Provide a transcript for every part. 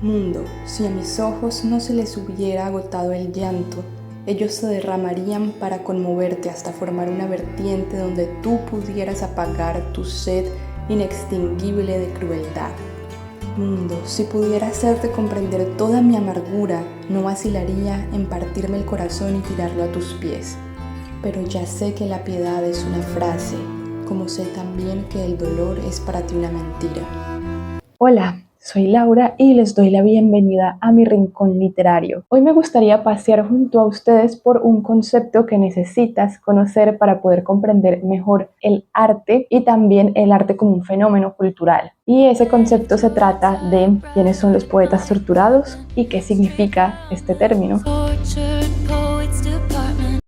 Mundo, si a mis ojos no se les hubiera agotado el llanto, ellos se derramarían para conmoverte hasta formar una vertiente donde tú pudieras apagar tu sed inextinguible de crueldad. Mundo, si pudiera hacerte comprender toda mi amargura, no vacilaría en partirme el corazón y tirarlo a tus pies. Pero ya sé que la piedad es una frase, como sé también que el dolor es para ti una mentira. Hola, soy Laura y les doy la bienvenida a mi rincón literario. Hoy me gustaría pasear junto a ustedes por un concepto que necesitas conocer para poder comprender mejor el arte y también el arte como un fenómeno cultural. Y ese concepto se trata de quiénes son los poetas torturados y qué significa este término.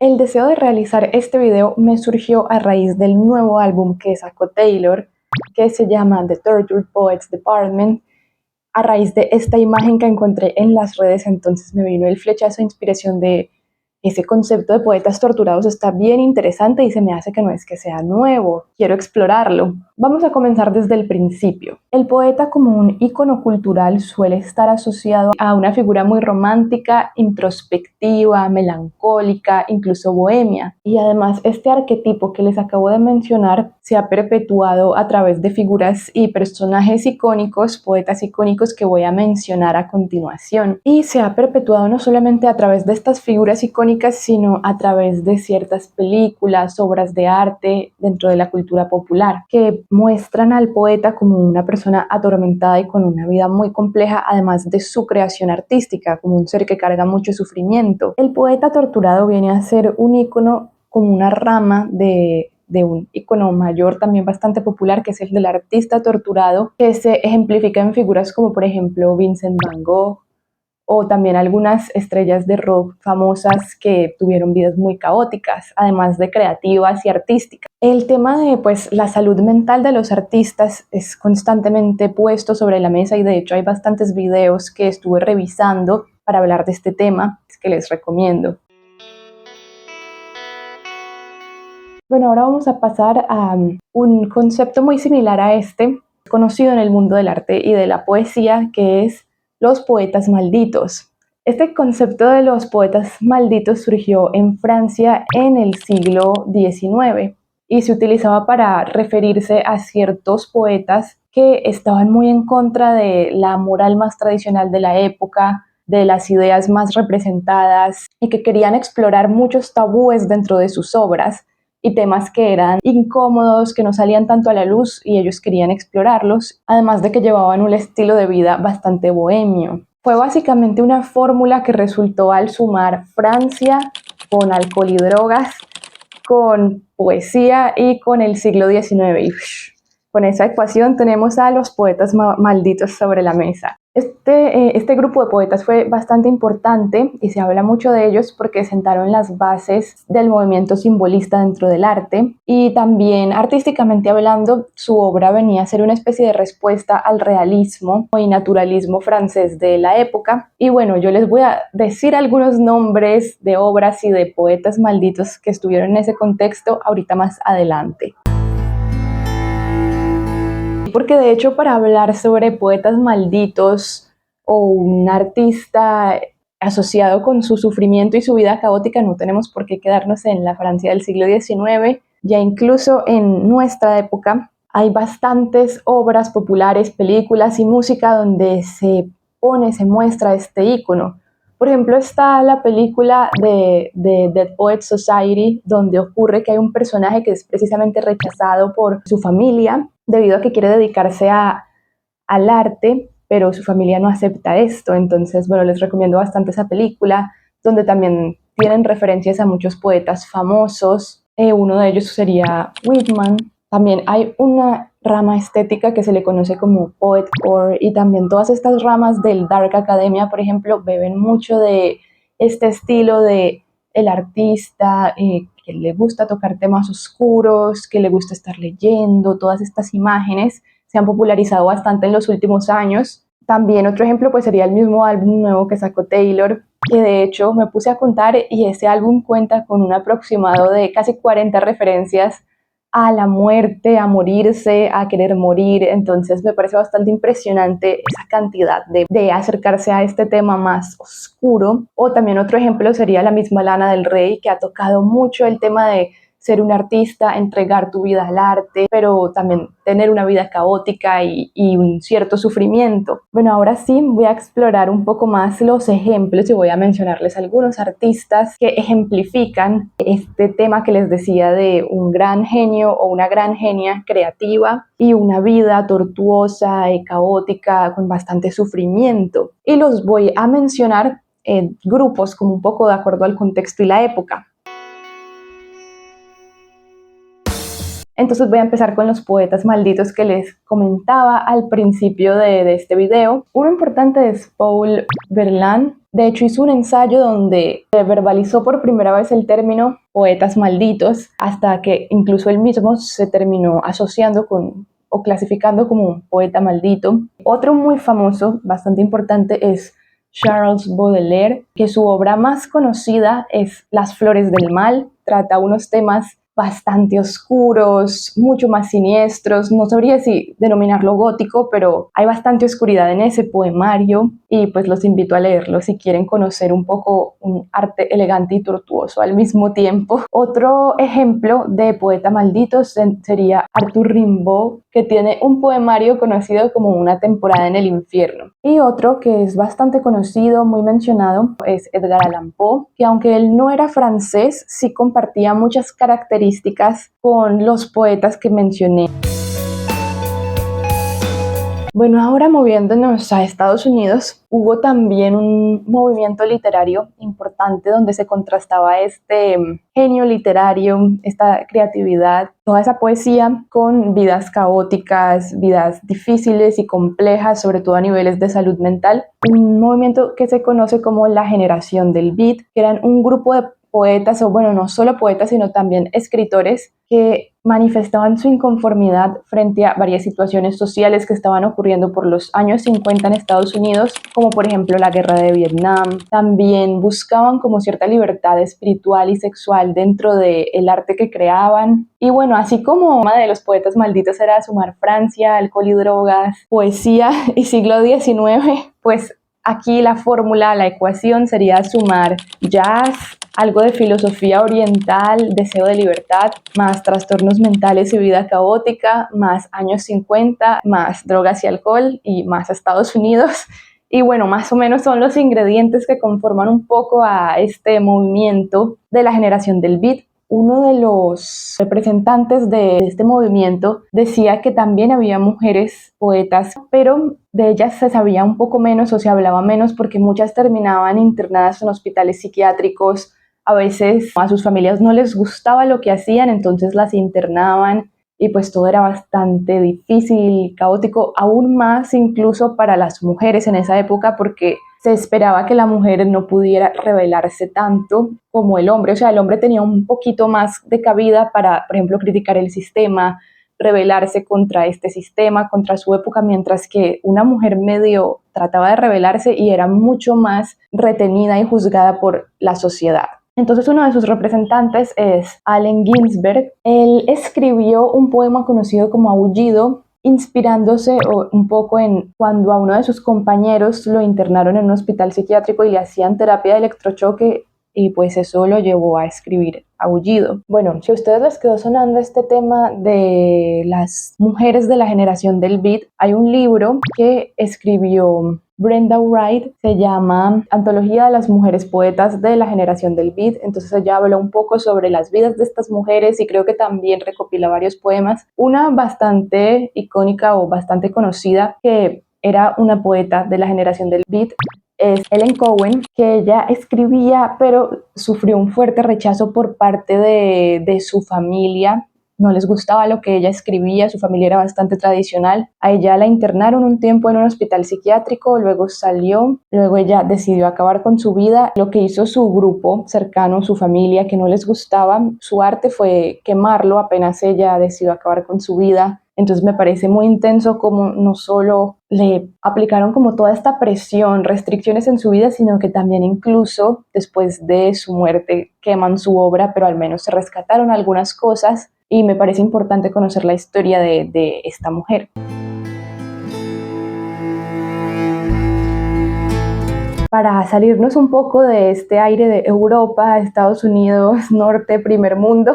El deseo de realizar este video me surgió a raíz del nuevo álbum que sacó Taylor, que se llama The Tortured Poets Department. A raíz de esta imagen que encontré en las redes, entonces me vino el flechazo de inspiración de ese concepto de poetas torturados. Está bien interesante y se me hace que no es que sea nuevo, quiero explorarlo. Vamos a comenzar desde el principio. El poeta como un ícono cultural suele estar asociado a una figura muy romántica, introspectiva, melancólica, incluso bohemia. Y además este arquetipo que les acabo de mencionar se ha perpetuado a través de figuras y personajes icónicos, poetas icónicos que voy a mencionar a continuación. Y se ha perpetuado no solamente a través de estas figuras icónicas, sino a través de ciertas películas, obras de arte dentro de la cultura popular, que muestran al poeta como una persona atormentada y con una vida muy compleja, además de su creación artística, como un ser que carga mucho sufrimiento. El poeta torturado viene a ser un ícono como una rama de un ícono mayor también bastante popular, que es el del artista torturado, que se ejemplifica en figuras como por ejemplo Vincent Van Gogh, o también algunas estrellas de rock famosas que tuvieron vidas muy caóticas, además de creativas y artísticas. El tema de la salud mental de los artistas es constantemente puesto sobre la mesa y de hecho hay bastantes videos que estuve revisando para hablar de este tema que les recomiendo. Bueno, ahora vamos a pasar a un concepto muy similar a este, conocido en el mundo del arte y de la poesía, que es los poetas malditos. Este concepto de los poetas malditos surgió en Francia en el siglo XIX y se utilizaba para referirse a ciertos poetas que estaban muy en contra de la moral más tradicional de la época, de las ideas más representadas y que querían explorar muchos tabúes dentro de sus obras y temas que eran incómodos, que no salían tanto a la luz y ellos querían explorarlos, además de que llevaban un estilo de vida bastante bohemio. Fue básicamente una fórmula que resultó al sumar Francia con alcohol y drogas, con poesía y con el siglo XIX. Y con esa ecuación tenemos a los poetas malditos sobre la mesa. Este grupo de poetas fue bastante importante y se habla mucho de ellos porque sentaron las bases del movimiento simbolista dentro del arte y también artísticamente hablando su obra venía a ser una especie de respuesta al realismo y naturalismo francés de la época. Y bueno, yo les voy a decir algunos nombres de obras y de poetas malditos que estuvieron en ese contexto ahorita más adelante. Porque de hecho para hablar sobre poetas malditos o un artista asociado con su sufrimiento y su vida caótica no tenemos por qué quedarnos en la Francia del siglo XIX, ya incluso en nuestra época hay bastantes obras populares, películas y música donde se muestra este ícono. Por ejemplo, está la película de Dead Poets Society, donde ocurre que hay un personaje que es precisamente rechazado por su familia debido a que quiere dedicarse al arte, pero su familia no acepta esto. Entonces, bueno, les recomiendo bastante esa película, donde también tienen referencias a muchos poetas famosos. Uno de ellos sería Whitman. También hay una rama estética que se le conoce como poetcore y también todas estas ramas del dark academia, por ejemplo, beben mucho de este estilo de el artista que le gusta tocar temas oscuros, que le gusta estar leyendo, todas estas imágenes se han popularizado bastante en los últimos años. También otro ejemplo pues sería el mismo álbum nuevo que sacó Taylor, que de hecho me puse a contar y ese álbum cuenta con un aproximado de casi 40 referencias a la muerte, a morirse, a querer morir. Entonces me parece bastante impresionante esa cantidad de acercarse a este tema más oscuro. O también otro ejemplo sería la misma Lana del Rey, que ha tocado mucho el tema de ser un artista, entregar tu vida al arte, pero también tener una vida caótica y un cierto sufrimiento. Bueno, ahora sí voy a explorar un poco más los ejemplos y voy a mencionarles algunos artistas que ejemplifican este tema que les decía de un gran genio o una gran genia creativa y una vida tortuosa y caótica con bastante sufrimiento. Y los voy a mencionar en grupos como un poco de acuerdo al contexto y la época. Entonces voy a empezar con los poetas malditos que les comentaba al principio de este video. Uno importante es Paul Verlaine. De hecho, hizo un ensayo donde verbalizó por primera vez el término poetas malditos, hasta que incluso él mismo se terminó asociando con o clasificando como un poeta maldito. Otro muy famoso, bastante importante, es Charles Baudelaire, que su obra más conocida es Las Flores del Mal. Trata unos temas bastante oscuros, mucho más siniestros. No sabría si denominarlo gótico, pero hay bastante oscuridad en ese poemario y pues los invito a leerlo si quieren conocer un poco un arte elegante y tortuoso al mismo tiempo. Otro ejemplo de poeta maldito sería Arthur Rimbaud, que tiene un poemario conocido como Una temporada en el infierno. Y otro que es bastante conocido, muy mencionado, es Edgar Allan Poe, que aunque él no era francés, sí compartía muchas características con los poetas que mencioné. Bueno, ahora moviéndonos a Estados Unidos, hubo también un movimiento literario importante donde se contrastaba este genio literario, esta creatividad, toda esa poesía con vidas caóticas, vidas difíciles y complejas, sobre todo a niveles de salud mental. Un movimiento que se conoce como la generación del beat, que eran un grupo de poetas, o bueno, no solo poetas, sino también escritores que manifestaban su inconformidad frente a varias situaciones sociales que estaban ocurriendo por los años 50 en Estados Unidos, como por ejemplo la guerra de Vietnam. También buscaban como cierta libertad espiritual y sexual dentro del arte que creaban. Y bueno, así como una de los poetas malditos era sumar Francia, alcohol y drogas, poesía y siglo XIX, pues aquí la fórmula, la ecuación sería sumar jazz, algo de filosofía oriental, deseo de libertad, más trastornos mentales y vida caótica, más años 50, más drogas y alcohol y más Estados Unidos. Y bueno, más o menos son los ingredientes que conforman un poco a este movimiento de la generación del beat. Uno de los representantes de este movimiento decía que también había mujeres poetas, pero de ellas se sabía un poco menos o se hablaba menos porque muchas terminaban internadas en hospitales psiquiátricos. A veces a sus familias no les gustaba lo que hacían, entonces las internaban y pues todo era bastante difícil, caótico, aún más incluso para las mujeres en esa época porque se esperaba que la mujer no pudiera rebelarse tanto como el hombre. O sea, el hombre tenía un poquito más de cabida para, por ejemplo, criticar el sistema, rebelarse contra este sistema, contra su época, mientras que una mujer medio trataba de rebelarse y era mucho más retenida y juzgada por la sociedad. Entonces uno de sus representantes es Allen Ginsberg. Él escribió un poema conocido como Aullido, inspirándose un poco en cuando a uno de sus compañeros lo internaron en un hospital psiquiátrico y le hacían terapia de electrochoque y pues eso lo llevó a escribir Aullido. Bueno, si a ustedes les quedó sonando este tema de las mujeres de la generación del beat, hay un libro que escribió Brenda Wright, se llama Antología de las mujeres poetas de la generación del beat. Entonces ella habla un poco sobre las vidas de estas mujeres y creo que también recopila varios poemas. Una bastante icónica o bastante conocida que era una poeta de la generación del beat es Ellen Cowen, que ella escribía pero sufrió un fuerte rechazo por parte de su familia. No les gustaba lo que ella escribía, su familia era bastante tradicional. A ella la internaron un tiempo en un hospital psiquiátrico, luego salió, luego ella decidió acabar con su vida. Lo que hizo su grupo cercano, su familia, que no les gustaba su arte, fue quemarlo apenas ella decidió acabar con su vida. Entonces me parece muy intenso como no solo le aplicaron como toda esta presión, restricciones en su vida, sino que también incluso después de su muerte queman su obra, pero al menos se rescataron algunas cosas y me parece importante conocer la historia de esta mujer. Para salirnos un poco de este aire de Europa, Estados Unidos, norte, primer mundo,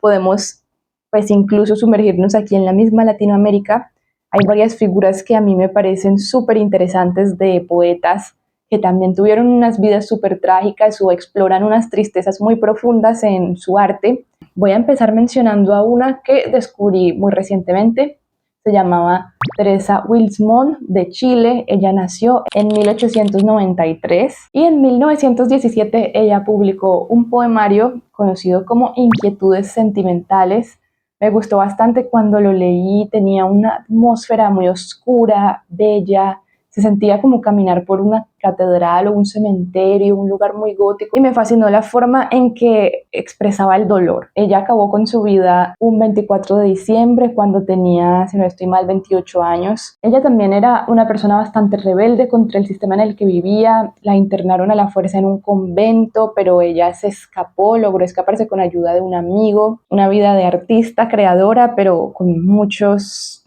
podemos pues incluso sumergirnos aquí en la misma Latinoamérica. Hay varias figuras que a mí me parecen súper interesantes de poetas que también tuvieron unas vidas súper trágicas o exploran unas tristezas muy profundas en su arte. Voy a empezar mencionando a una que descubrí muy recientemente. Se llamaba Teresa Wilsmont de Chile. Ella nació en 1893 y en 1917 ella publicó un poemario conocido como Inquietudes Sentimentales. Me gustó bastante cuando lo leí, tenía una atmósfera muy oscura, bella, se sentía como caminar por una catedral o un cementerio, un lugar muy gótico, y me fascinó la forma en que expresaba el dolor. Ella acabó con su vida un 24 de diciembre cuando tenía, si no estoy mal, 28 años. Ella también era una persona bastante rebelde contra el sistema en el que vivía. La internaron a la fuerza en un convento, pero ella se escapó, logró escaparse con ayuda de un amigo. Una vida de artista, creadora, pero con muchas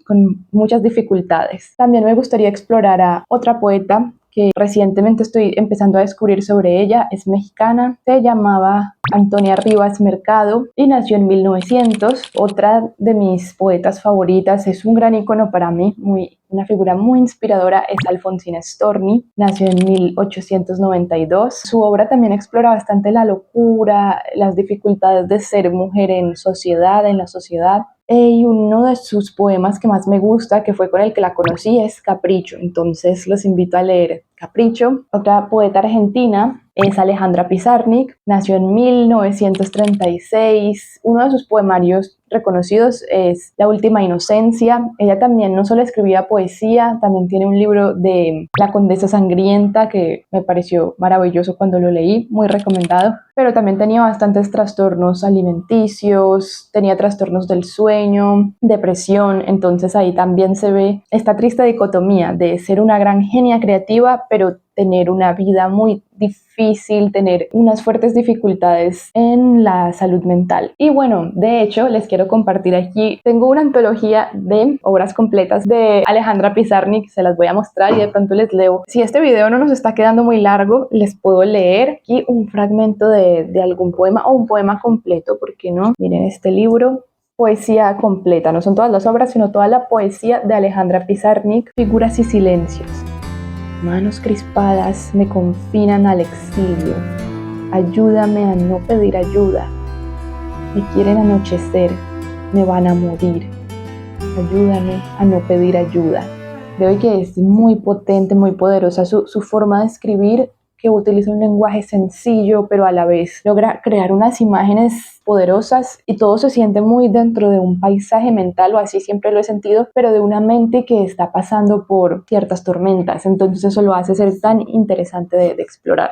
dificultades. También me gustaría explorar a otra poeta que recientemente estoy empezando a descubrir sobre ella. Es mexicana, se llamaba Antonia Rivas Mercado y nació en 1900. Otra de mis poetas favoritas, es un gran icono para mí, una figura muy inspiradora, es Alfonsina Storni. Nació en 1892. Su obra también explora bastante la locura, las dificultades de ser mujer en la sociedad. Y uno de sus poemas que más me gusta, que fue con el que la conocí, es Capricho. Entonces los invito a leer Capricho. Otra poeta argentina es Alejandra Pizarnik. Nació en 1936. Uno de sus poemarios reconocidos es La Última Inocencia. Ella también no solo escribía poesía, también tiene un libro de La Condesa Sangrienta que me pareció maravilloso cuando lo leí, muy recomendado. Pero también tenía bastantes trastornos alimenticios, tenía trastornos del sueño, depresión. Entonces ahí también se ve esta triste dicotomía de ser una gran genia creativa, pero tener una vida muy difícil, tener unas fuertes dificultades en la salud mental. Y bueno, de hecho, les quiero compartir aquí, tengo una antología de obras completas de Alejandra Pizarnik, se las voy a mostrar y de pronto les leo. Si este video no nos está quedando muy largo, les puedo leer aquí un fragmento de algún poema o un poema completo, ¿por qué no? Miren este libro. Poesía completa, no son todas las obras, sino toda la poesía de Alejandra Pizarnik, Figuras y Silencios. Manos crispadas me confinan al exilio. Ayúdame a no pedir ayuda. Me quieren anochecer, me van a morir. Ayúdame a no pedir ayuda. Veo que es muy potente, muy poderosa su forma de escribir, que utiliza un lenguaje sencillo, pero a la vez logra crear unas imágenes poderosas y todo se siente muy dentro de un paisaje mental, o así siempre lo he sentido, pero de una mente que está pasando por ciertas tormentas. Entonces eso lo hace ser tan interesante de explorar.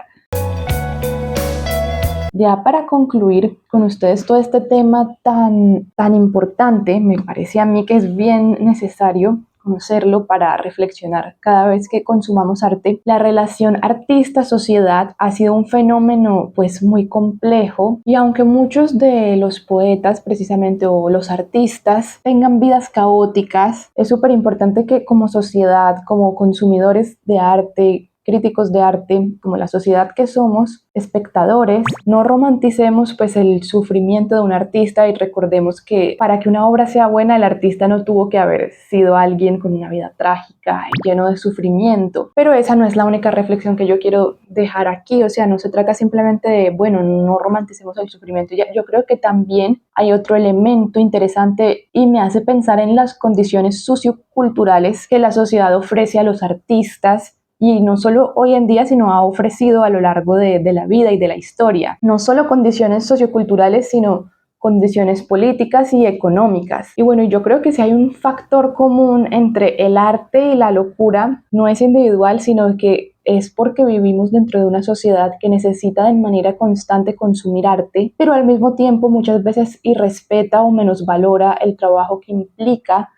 Ya para concluir con ustedes todo este tema tan importante, me parece a mí que es bien necesario conocerlo para reflexionar cada vez que consumamos arte. La relación artista-sociedad ha sido un fenómeno pues muy complejo, y aunque muchos de los poetas precisamente o los artistas tengan vidas caóticas, es súper importante que como sociedad, como consumidores de arte, críticos de arte, como la sociedad que somos, espectadores, no romanticemos pues el sufrimiento de un artista y recordemos que para que una obra sea buena, el artista no tuvo que haber sido alguien con una vida trágica y lleno de sufrimiento. Pero esa no es la única reflexión que yo quiero dejar aquí, o sea, no se trata simplemente de, bueno, no romanticemos el sufrimiento. Yo creo que también hay otro elemento interesante y me hace pensar en las condiciones socioculturales que la sociedad ofrece a los artistas. Y no solo hoy en día, sino ha ofrecido a lo largo de la vida y de la historia. No solo condiciones socioculturales, sino condiciones políticas y económicas. Y bueno, yo creo que si hay un factor común entre el arte y la locura, no es individual, sino que es porque vivimos dentro de una sociedad que necesita de manera constante consumir arte, pero al mismo tiempo muchas veces irrespeta o menosvalora el trabajo que implica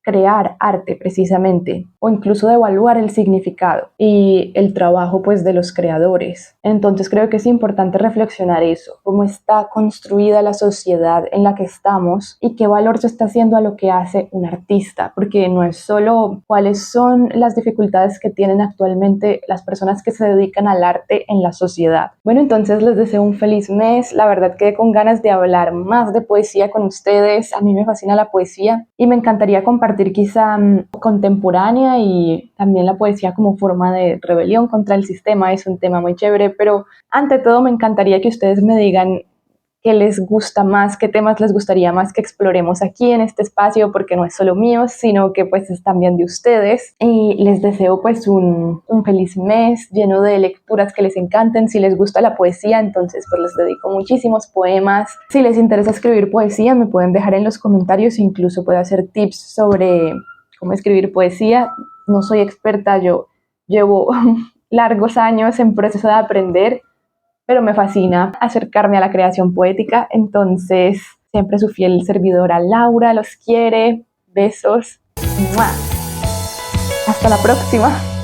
crear arte precisamente, o incluso de evaluar el significado y el trabajo pues de los creadores. Entonces creo que es importante reflexionar eso, cómo está construida la sociedad en la que estamos y qué valor se está haciendo a lo que hace un artista, porque no es solo cuáles son las dificultades que tienen actualmente las personas que se dedican al arte en la sociedad. Bueno, entonces les deseo un feliz mes. La verdad quedé con ganas de hablar más de poesía con ustedes. A mí me fascina la poesía y me encantaría compartir quizá contemporánea y también la poesía como forma de rebelión contra el sistema. Es un tema muy chévere, pero ante todo me encantaría que ustedes me digan qué les gusta más, qué temas les gustaría más que exploremos aquí en este espacio, porque no es solo mío, sino que pues es también de ustedes. Y les deseo pues un feliz mes lleno de lecturas que les encanten. Si les gusta la poesía, entonces pues les dedico muchísimos poemas. Si les interesa escribir poesía, me pueden dejar en los comentarios, incluso puedo hacer tips sobre cómo escribir poesía. No soy experta, yo llevo largos años en proceso de aprender, pero me fascina acercarme a la creación poética. Entonces, siempre su fiel servidora Laura los quiere. Besos. ¡Mua! Hasta la próxima.